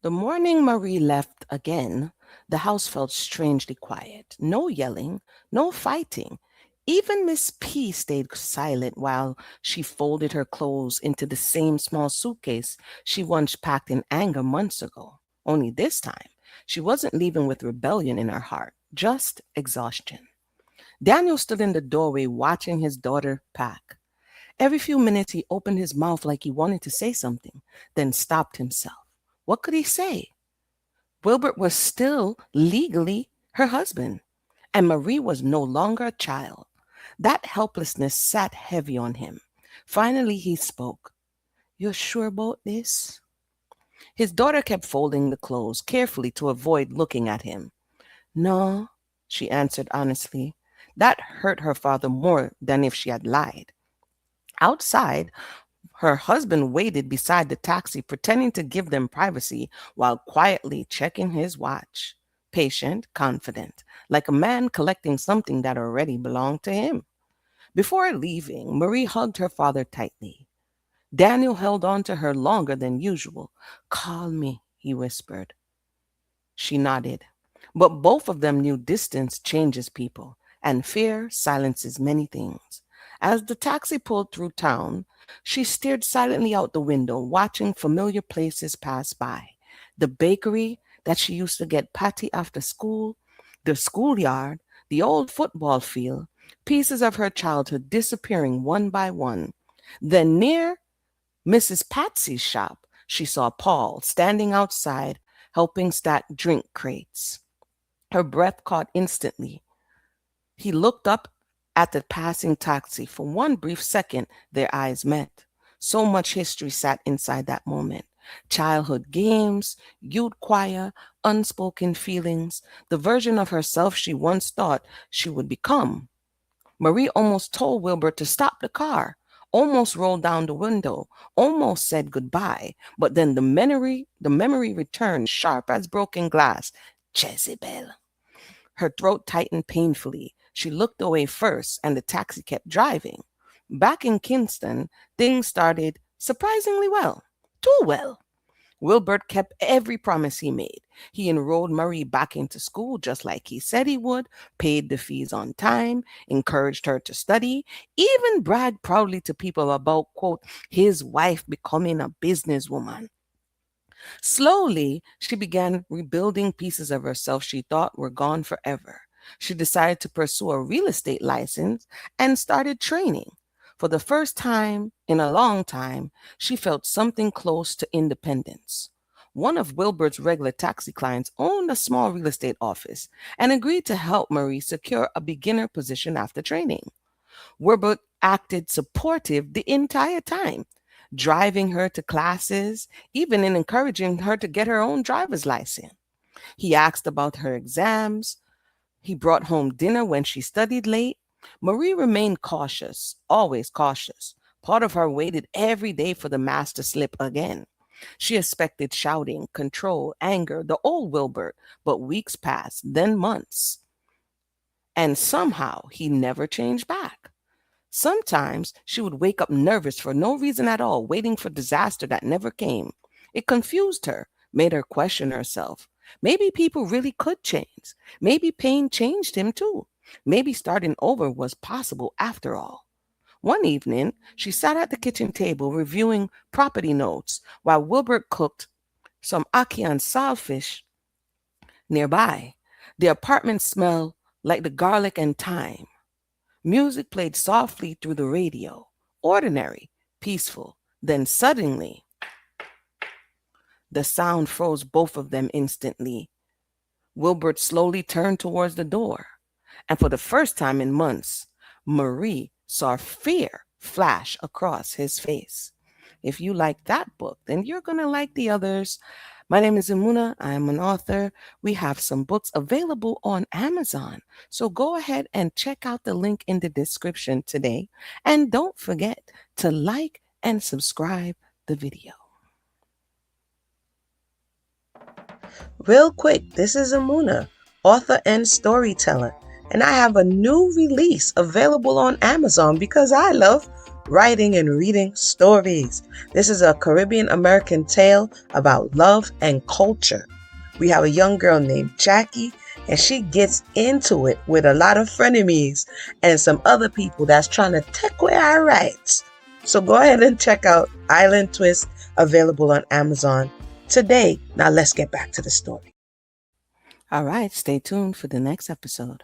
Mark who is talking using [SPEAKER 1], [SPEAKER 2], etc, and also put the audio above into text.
[SPEAKER 1] The morning Marie left again, the house felt strangely quiet. No yelling, no fighting. Even Miss P stayed silent while she folded her clothes into the same small suitcase she once packed in anger months ago. Only this time, she wasn't leaving with rebellion in her heart, just exhaustion. Daniel stood in the doorway watching his daughter pack. Every few minutes, he opened his mouth like he wanted to say something, then stopped himself. What could he say? Wilbert was still legally her husband, and Marie was no longer a child. That helplessness sat heavy on him. Finally, he spoke. You're sure about this? His daughter kept folding the clothes carefully to avoid looking at him. No, she answered honestly. That hurt her father more than if she had lied. Outside, her husband waited beside the taxi, pretending to give them privacy while quietly checking his watch. Patient, confident, like a man collecting something that already belonged to him. Before leaving, Marie hugged her father tightly. Daniel held on to her longer than usual. Call me, he whispered. She nodded. But both of them knew distance changes people, and fear silences many things. As the taxi pulled through town, she stared silently out the window, watching familiar places pass by. The bakery that she used to get patty after school, the schoolyard, the old football field, pieces of her childhood disappearing one by one. Then near Mrs. Patsy's shop, she saw Paul standing outside helping stack drink crates. Her breath caught instantly. He looked up at the passing taxi. For one brief second, their eyes met. So much history sat inside that moment. Childhood games, youth choir, unspoken feelings, the version of herself she once thought she would become. Marie almost told Wilbert to stop the car, almost rolled down the window, almost said goodbye, but then the memory returned sharp as broken glass. Jezebel. Her throat tightened painfully. She looked away first, and the taxi kept driving. Back in Kingston, things started surprisingly well. Too well. Wilbert kept every promise he made. He enrolled Marie back into school just like he said he would, paid the fees on time, encouraged her to study, even bragged proudly to people about, quote, his wife becoming a businesswoman. Slowly, she began rebuilding pieces of herself she thought were gone forever. She decided to pursue a real estate license and started training. For the first time in a long time, she felt something close to independence. One of Wilbert's regular taxi clients owned a small real estate office and agreed to help Marie secure a beginner position after training. Wilbert acted supportive the entire time, driving her to classes, even in encouraging her to get her own driver's license. He asked about her exams. He brought home dinner when she studied late. Marie remained cautious, always cautious. Part of her waited every day for the mask to slip again. She expected shouting, control, anger, the old Wilbert, but weeks passed, then months, and somehow he never changed back. Sometimes she would wake up nervous for no reason at all, waiting for disaster that never came. It confused her, made her question herself. Maybe people really could change. Maybe pain changed him too. Maybe starting over was possible after all. One evening, she sat at the kitchen table reviewing property notes while Wilbert cooked some ackee and saltfish nearby. The apartment smelled like the garlic and thyme. Music played softly through the radio, ordinary, peaceful. Then suddenly, the sound froze both of them instantly. Wilbert slowly turned towards the door, and for the first time in months, Marie saw fear flash across his face. If you like that book, then you're going to like the others. My name is Imuna. I am an author. We have some books available on Amazon. So go ahead and check out the link in the description today. And don't forget to like and subscribe the video. Real quick, this is Amuna, author and storyteller, and I have a new release available on Amazon because I love
[SPEAKER 2] writing and reading stories. This is a Caribbean American tale about love and culture. We have a young girl named Jackie, and she gets into it with a lot of frenemies and some other people that's trying to take away our rights. So go ahead and check out Island Twist, available on Amazon today. Now let's get back to the story.
[SPEAKER 1] All right, stay tuned for the next episode.